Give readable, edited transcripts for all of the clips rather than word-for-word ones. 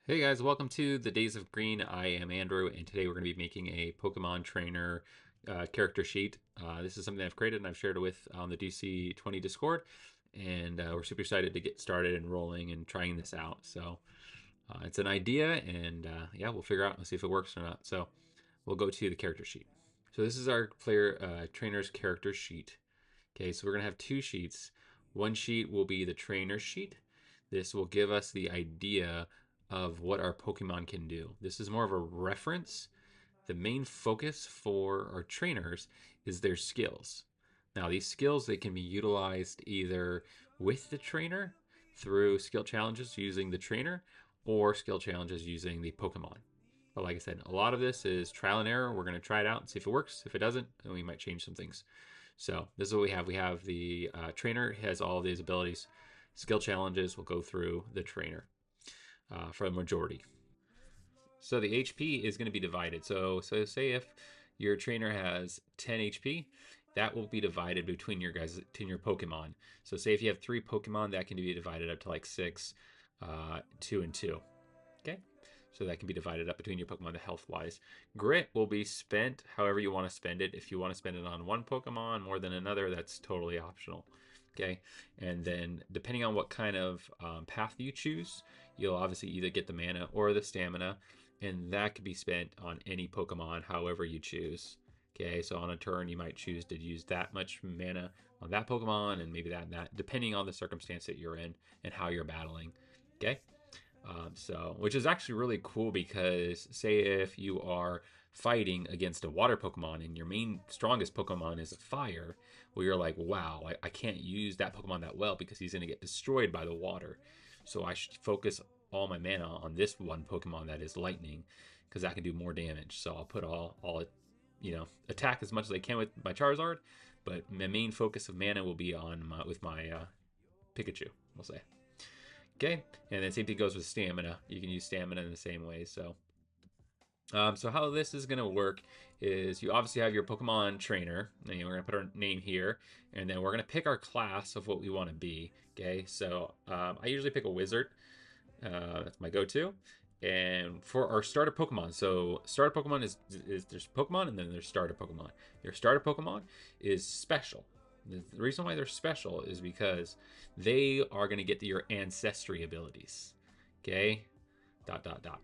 Hey guys, welcome to the Days of Green. I am Andrew, and today we're going to be making a Pokemon Trainer character sheet. This is something I've created and I've shared it with on the DC20 Discord, and we're super excited to get started and rolling and trying this out. So it's an idea, and yeah, we'll figure out and see if it works or not. So we'll go to the character sheet. So this is our player trainer's character sheet. Okay, so we're going to have two sheets. One sheet will be the trainer sheet. This will give us the idea of what our Pokemon can do. This is more of a reference. The main focus for our trainers is their skills. Now, these skills, they can be utilized either with the trainer through skill challenges using the trainer or skill challenges using the Pokemon. But like I said, a lot of this is trial and error. We're going to try it out and see if it works. If it doesn't, then we might change some things. So this is what we have. We have the trainer has all of these abilities. Skill challenges will go through the trainer for the majority. So the HP is going to be divided. So say if your trainer has 10 HP, that will be divided between your guys, between your Pokemon. So say if you have 3 Pokemon, that can be divided up to like 6, 2 and 2. Okay. So that can be divided up between your Pokemon, the health wise. Grit will be spent however you want to spend it. If you want to spend it on one Pokemon more than another, that's totally optional. Okay. And then depending on what kind of path you choose, you'll obviously either get the mana or the stamina. And that could be spent on any Pokemon however you choose. Okay. So on a turn, you might choose to use that much mana on that Pokemon and maybe that and that, depending on the circumstance that you're in and how you're battling. Okay. Which is actually really cool because say if you are fighting against a water Pokemon and your main strongest Pokemon is a fire, well, you're like, wow, I can't use that Pokemon that well because he's going to get destroyed by the water. So I should focus all my mana on this one Pokemon that is lightning because that can do more damage. So I'll put all attack as much as I can with my Charizard, but my main focus of mana will be on with my Pikachu, we'll say. Okay, and then same thing goes with stamina. You can use stamina in the same way. So how this is going to work is you obviously have your Pokemon trainer. And we're going to put our name here, and then we're going to pick our class of what we want to be. Okay, so I usually pick a wizard. That's my go-to. And for our starter Pokemon, so starter Pokemon is there's Pokemon and then there's starter Pokemon. Your starter Pokemon is special. The reason why they're special is because they are going to get your ancestry abilities. Okay? Dot dot dot.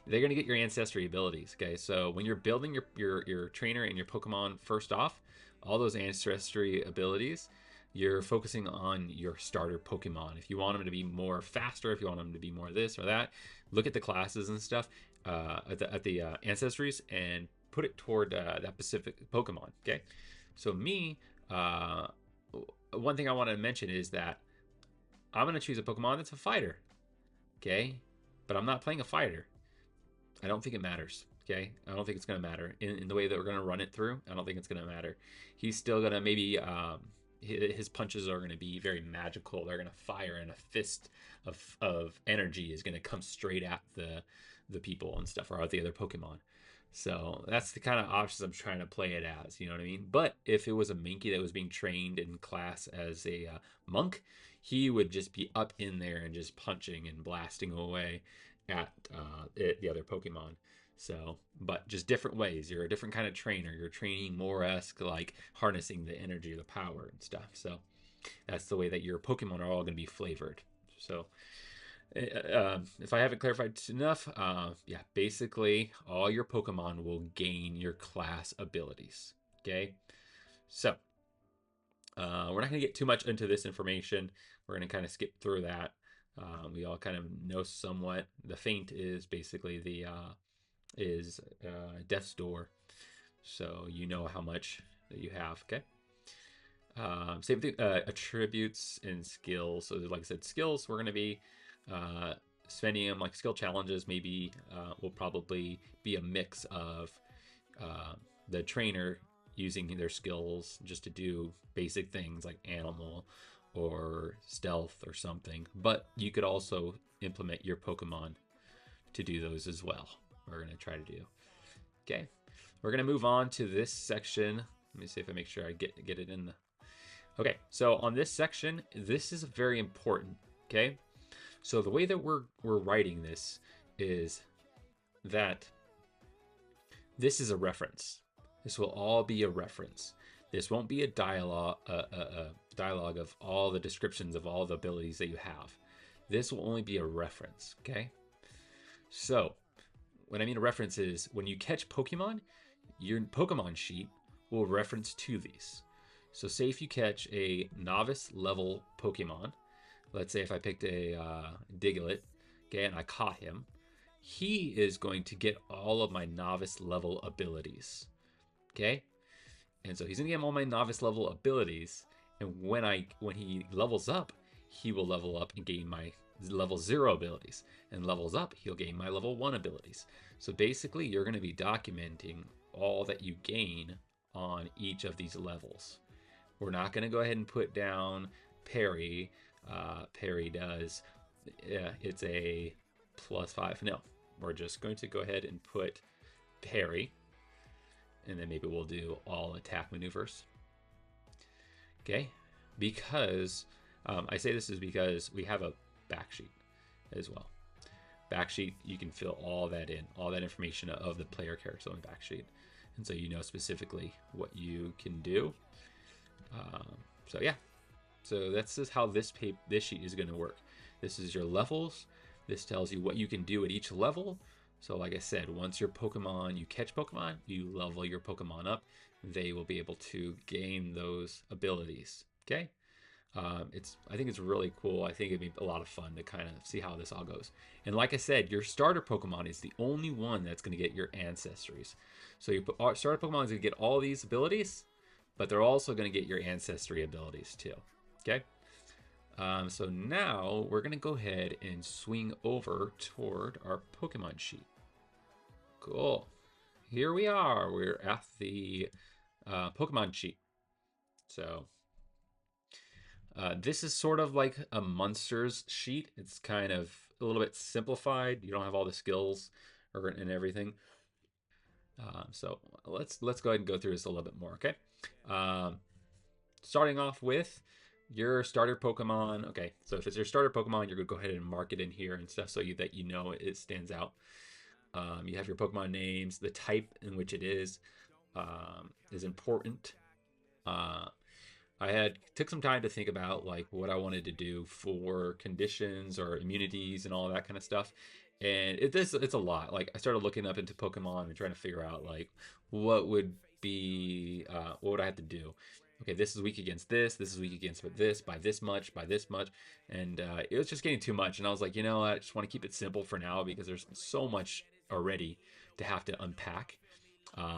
They're going to get your ancestry abilities. Okay? So when you're building your trainer and your Pokemon first off, all those ancestry abilities, you're focusing on your starter Pokemon. If you want them to be more faster, if you want them to be more this or that, look at the classes and stuff at the ancestries and put it toward that specific Pokemon. Okay? So me, one thing I want to mention is that I'm going to choose a Pokemon that's a fighter. Okay? But I'm not playing a fighter. I don't think it matters. Okay? I don't think it's going to matter. In the way that we're going to run it through, I don't think it's going to matter. He's still going to maybe... his punches are going to be very magical. They're going to fire, and a fist of energy is going to come straight at the people and stuff, or at the other Pokemon. So that's the kind of options I'm trying to play it as, you know what I mean? But if it was a Mankey that was being trained in class as a monk, he would just be up in there and just punching and blasting away at the other Pokemon. So, but just different ways. You're a different kind of trainer. You're training more-esque, like harnessing the energy, the power and stuff. So that's the way that your Pokemon are all going to be flavored. So if I haven't clarified enough, yeah, basically all your Pokemon will gain your class abilities. Okay, so we're not going to get too much into this information. We're going to kind of skip through that. We all kind of know somewhat. The feint is basically the death's door, so you know how much that you have. Okay. Same thing, attributes and skills. So like I said, skills, we're going to be spending them like skill challenges. Maybe will probably be a mix of the trainer using their skills just to do basic things like animal or stealth or something. But you could also implement your Pokemon to do those as well. We're going to try to do. Okay. We're going to move on to this section. Let me see if I make sure I get it in the... Okay, so on this section, this is very important, okay? So the way that we're writing this is that this is a reference. This will all be a reference. This won't be a dialogue of all the descriptions of all the abilities that you have. This will only be a reference, okay? So, what I mean a reference is when you catch Pokemon, your Pokemon sheet will reference to these. So, say if you catch a novice level Pokemon, let's say if I picked a Diglett, okay, and I caught him, he is going to get all of my novice level abilities, okay? And so he's gonna get all my novice level abilities, and when he levels up, he will level up and gain my level 0 abilities, and levels up, he'll gain my level 1 abilities. So basically, you're going to be documenting all that you gain on each of these levels. We're not going to go ahead and put down parry. Parry does, it's a +5. No, we're just going to go ahead and put parry, and then maybe we'll do all attack maneuvers. Okay, because I say this is because we have a backsheet as well. Backsheet, you can fill all that in, all that information of the player character on the backsheet, and so you know specifically what you can do. So yeah, so that's just how this sheet is going to work. This is your levels. This tells you what you can do at each level. So like I said, once your Pokemon, you catch Pokemon, you level your Pokemon up, they will be able to gain those abilities. Okay. I think it's really cool. I think it'd be a lot of fun to kind of see how this all goes. And like I said, your starter Pokemon is the only one that's going to get your ancestries. So your starter Pokemon is going to get all these abilities, but they're also going to get your ancestry abilities too. Okay. So now we're going to go ahead and swing over toward our Pokemon sheet. Cool. Here we are. We're at the Pokemon sheet. So this is sort of like a monsters sheet. It's kind of a little bit simplified. You don't have all the skills and everything. So let's go ahead and go through this a little bit more, okay? Starting off with your starter Pokemon. Okay, so if it's your starter Pokemon, you're gonna go ahead and mark it in here and stuff so that you know it stands out. You have your Pokemon names, the type in which it is important. I took some time to think about like what I wanted to do for conditions or immunities and all that kind of stuff. And it's a lot. Like I started looking up into Pokemon and trying to figure out like what would be what would I have to do. Okay, this is weak against this. This is weak against this by this much, and it was just getting too much. And I was like, you know, I just want to keep it simple for now because there's so much already to have to unpack.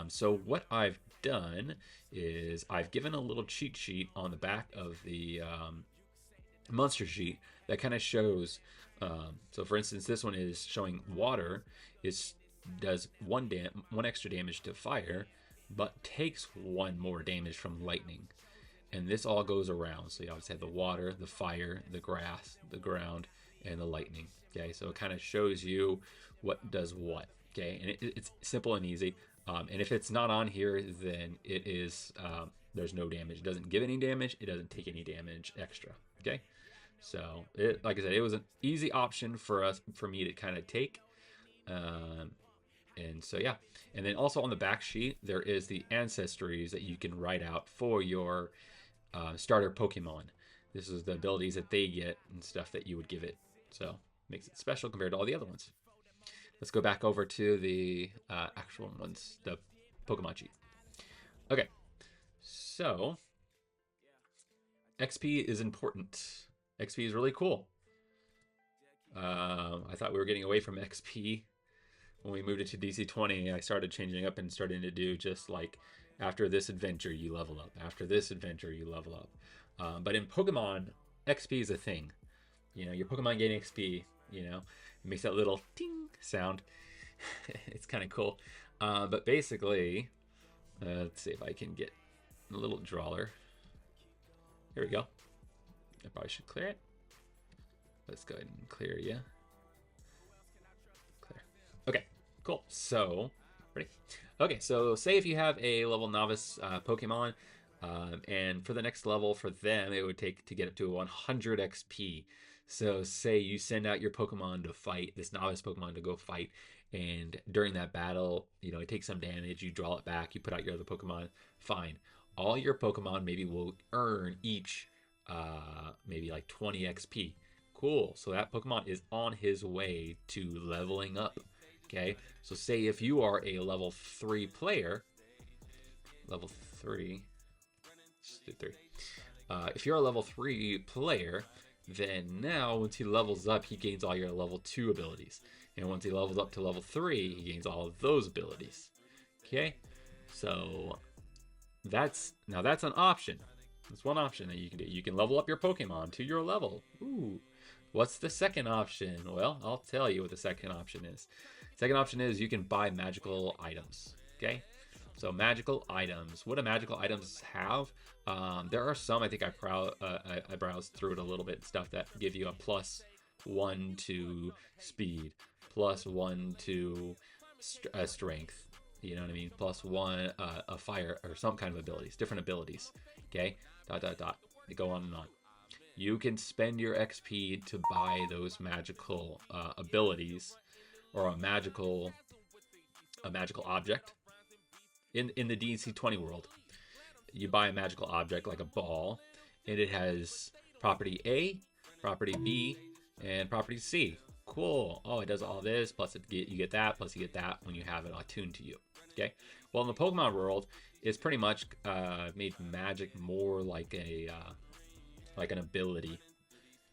So what I've done is I've given a little cheat sheet on the back of the monster sheet that kind of shows. So for instance, this one is showing water does one extra damage to fire, but takes 1 more damage from lightning. And this all goes around. So you obviously have the water, the fire, the grass, the ground, and the lightning. Okay, so it kind of shows you what does what. Okay, and it's simple and easy. And if it's not on here, then it is there's no damage. It doesn't give any damage. It doesn't take any damage extra. Okay, so like I said, it was an easy option for me to kind of take. And so yeah, and then also on the back sheet there is the ancestries that you can write out for your starter Pokemon. This is the abilities that they get and stuff that you would give it. So makes it special compared to all the other ones. Let's go back over to the actual ones, the Pokemon sheet. Okay, so XP is important. XP is really cool. I thought we were getting away from XP when we moved it to DC20. I started changing up and starting to do just like after this adventure you level up, after this adventure you level up. But in Pokemon, XP is a thing. You know, your Pokemon gain XP, you know, it makes that little ting sound. It's kind of cool. But basically, let's see if I can get a little drawler. Here we go. I probably should clear it. Let's go ahead and clear you. Clear. Okay, cool. So, ready? Okay, so say if you have a level novice Pokemon, and for the next level for them, it would take to get up to 100 XP. So say you send out your Pokemon to fight, this novice Pokemon to go fight, and during that battle, it takes some damage, you draw it back, you put out your other Pokemon, fine. All your Pokemon maybe will earn each maybe like 20 XP. Cool. So that Pokemon is on his way to leveling up. Okay. So say if you are a level 3 player, level 3, let's do 3. If you're a level 3 player, then now once he levels up, he gains all your level 2 abilities. And once he levels up to level 3, he gains all of those abilities. Okay? So that's an option. That's one option that you can do. You can level up your Pokemon to your level. Ooh. What's the second option? Well, I'll tell you what the second option is. Second option is you can buy magical items. Okay? So magical items. What do magical items have? There are some. I think I browsed through it a little bit. Stuff that give you a +1 to speed, +1 to strength. You know what I mean? +1 a fire or some kind of abilities, different abilities. Okay. ... They go on and on. You can spend your XP to buy those magical abilities or a magical object. In the DC 20 world, you buy a magical object like a ball, and it has property A, property B, and property C. Cool. Oh, it does all this, plus you get that, plus you get that when you have it attuned to you. Okay. Well, in the Pokemon world, it's pretty much made magic more like an ability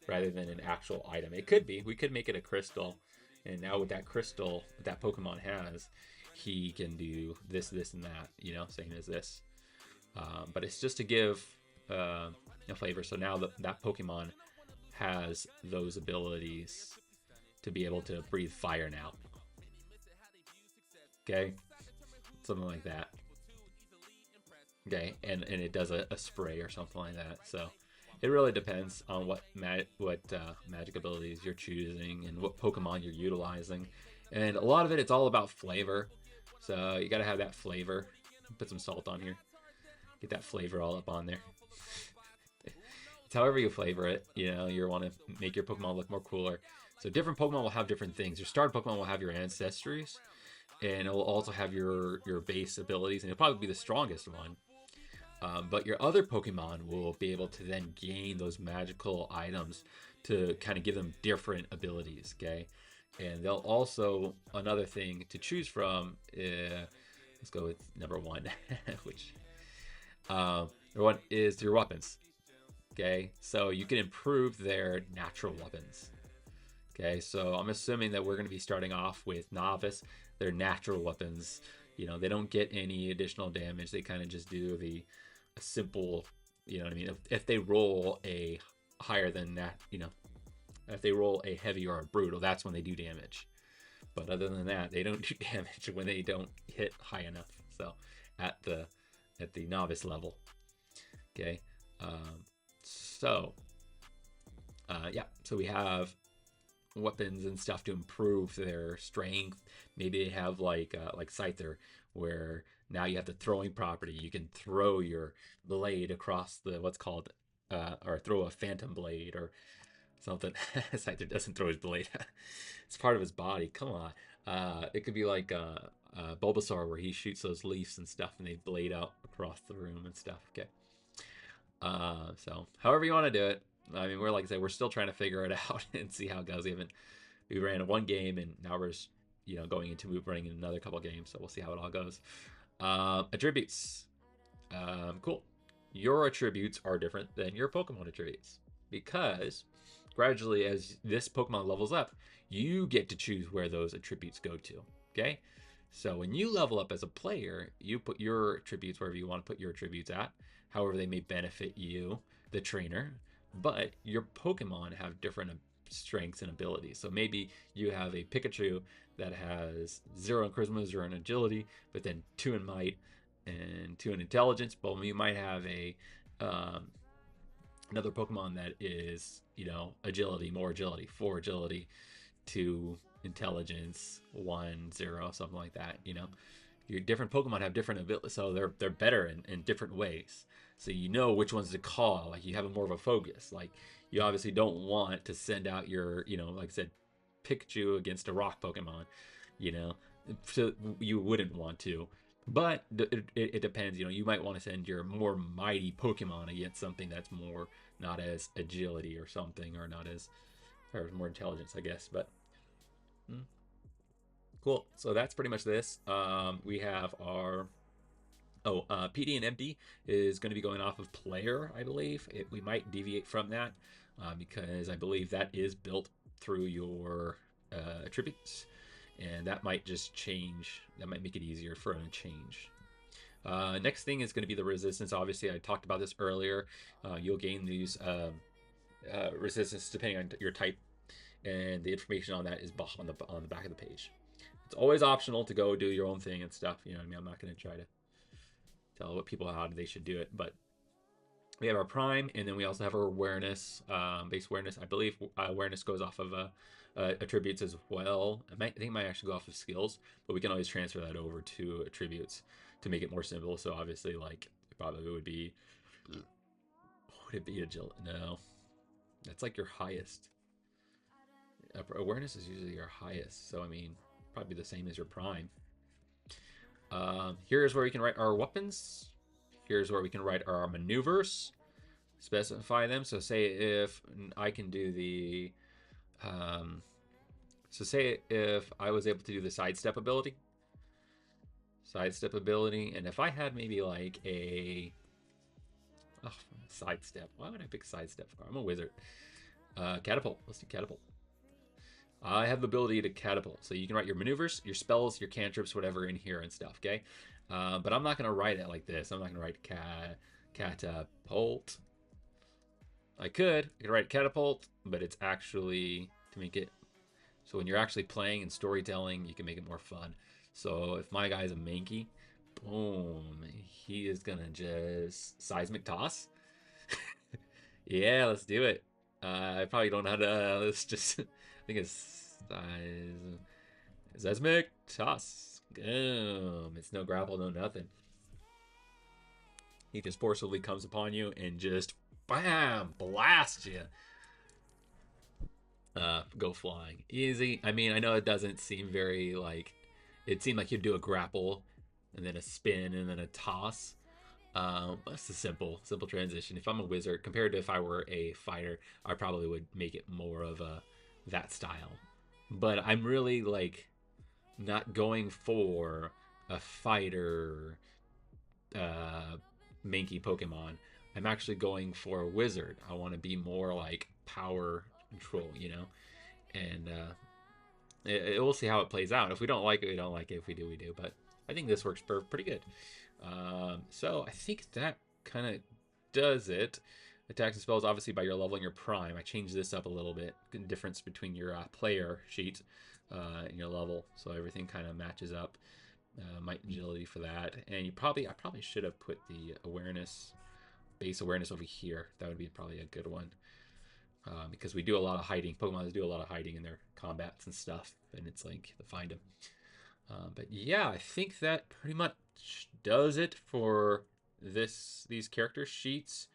rather than an actual item. It could be. We could make it a crystal, and now with that crystal that Pokemon has, he can do this, and that, same as this. But it's just to give a flavor. So now that Pokemon has those abilities to be able to breathe fire now. Okay? Something like that. Okay, and it does a spray or something like that. So it really depends on what magic abilities you're choosing and what Pokemon you're utilizing. And a lot of it's all about flavor. So you gotta have that flavor. Put some salt on here. Get that flavor all up on there. It's however you flavor it. You want to make your Pokemon look more cooler. So different Pokemon will have different things. Your starter Pokemon will have your ancestries, and it will also have your base abilities, and it'll probably be the strongest one. But your other Pokemon will be able to then gain those magical items to kind of give them different abilities. Okay. And they'll also, another thing to choose from, let's go with number 1, which number 1 is your weapons. Okay, so you can improve their natural weapons. Okay, so I'm assuming that we're going to be starting off with novice. Their natural weapons, they don't get any additional damage. They kind of just do a simple, you know what I mean? If they roll a higher than that, if they roll a heavy or a brutal, that's when they do damage. But other than that, they don't do damage when they don't hit high enough. So at the novice level. Okay. Yeah. So we have weapons and stuff to improve their strength. Maybe they have like Scyther, where now you have the throwing property. You can throw your blade across the what's called or throw a phantom blade or something. Scyther doesn't throw his blade. It's part of his body. Come on. It could be like Bulbasaur, where he shoots those leaves and stuff, and they blade out across the room and stuff. Okay. So however you want to do it. I mean, like I said, we're still trying to figure it out and see how it goes. We ran one game, and now we're running another couple games. So we'll see how it all goes. Attributes. Cool. Your attributes are different than your Pokemon attributes, because gradually as this Pokemon levels up, you get to choose where those attributes go to. Okay. So when you level up as a player, you put your attributes wherever you want to put your attributes at, however they may benefit you, the trainer. But your Pokemon have different strengths and abilities. So maybe you have a Pikachu that has 0 in Charisma, 0 in Agility, but then 2 in Might and 2 in Intelligence. But you might have another Pokemon that is, Agility, more Agility, 4 Agility, 2 Intelligence, 1, 0, something like that. Your different Pokemon have different abilities, so they're better in different ways. so you know which ones to call. Like you have more of a focus. Like you obviously don't want to send out your, like I said, Pikachu against a rock Pokemon, you know, so you wouldn't want to. But it depends. You might want to send your more mighty Pokemon against something that's more not as agility or something, or not as, or more intelligence, I guess. But cool. So that's pretty much this. We have our PD and empty is going to be going off of player, I believe. We might deviate from that because I believe that is built through your attributes, and that might just change. That might make it easier for them to change. Next thing is going to be the resistance. Obviously, I talked about this earlier. You'll gain these resistance depending on your type, and the information on that is on the back of the page. It's always optional to go do your own thing and stuff. You know what I mean? I'm not going to try to tell what people how they should do it, but we have our prime, and then we also have our awareness, base awareness. I believe awareness goes off of attributes as well. I think it might actually go off of skills, but we can always transfer that over to attributes to make it more simple. So obviously, like, it probably would be, would it be agility? No, that's like your highest. Awareness is usually your highest, so I mean, probably the same as your prime. Here's where we can write our weapons. Here's where we can write our maneuvers, specify them. So say if I can do the, so say if I was able to do the sidestep ability, and if I had maybe like a, sidestep. Why would I pick sidestep for? I'm a wizard. Catapult. Let's do catapult. I have the ability to catapult. So you can write your maneuvers, your spells, your cantrips, whatever in here and stuff, okay? But I'm not going to write it like this. I'm not going to write catapult. I could write catapult, but it's actually to make it so when you're actually playing and storytelling, you can make it more fun. So if my guy's a Mankey, boom, he is going to just seismic toss. Yeah, let's do it. I probably don't know how to, let's just, I think it's seismic toss. Boom. It's no grapple, no nothing. He just forcibly comes upon you and just, bam, blast you. Go flying. Easy. I mean, I know it doesn't seem very, like, it seemed like you'd do a grapple and then a spin and then a toss. That's a simple transition. If I'm a wizard, compared to if I were a fighter, I probably would make it more of that style. But I'm really like not going for a fighter manky Pokemon. I'm actually going for a wizard. I want to be more like power control, and we'll see how it plays out. If we don't like it, we don't like it. If we do, we do. But I think this works pretty good. So I think that kind of does it. Attacks and spells, obviously, by your level and your prime. I changed this up a little bit. The difference between your player sheet and your level, so everything kind of matches up. Might agility for that, and I probably should have put the awareness, base awareness over here. That would be probably a good one. Because we do a lot of hiding. Pokemon do a lot of hiding in their combats and stuff, and it's like to find them. But yeah, I think that pretty much does it for these character sheets.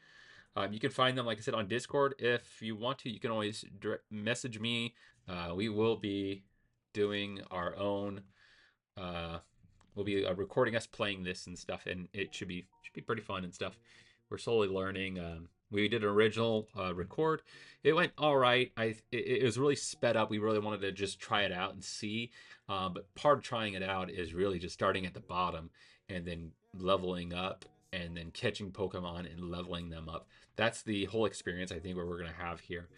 You can find them, like I said, on Discord. If you want to, you can always direct message me. We will be doing our own. We'll be recording us playing this and stuff, and it should be pretty fun and stuff. We're slowly learning. We did an original record. It went all right. It was really sped up. We really wanted to just try it out and see. But part of trying it out is really just starting at the bottom and then leveling up and then catching Pokemon and leveling them up. That's the whole experience, I think, what we're going to have here.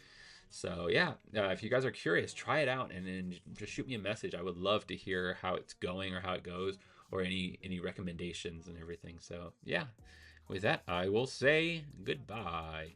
So yeah, if you guys are curious, try it out and then just shoot me a message. I would love to hear how it's going or how it goes, or any recommendations and everything. So yeah, with that, I will say goodbye.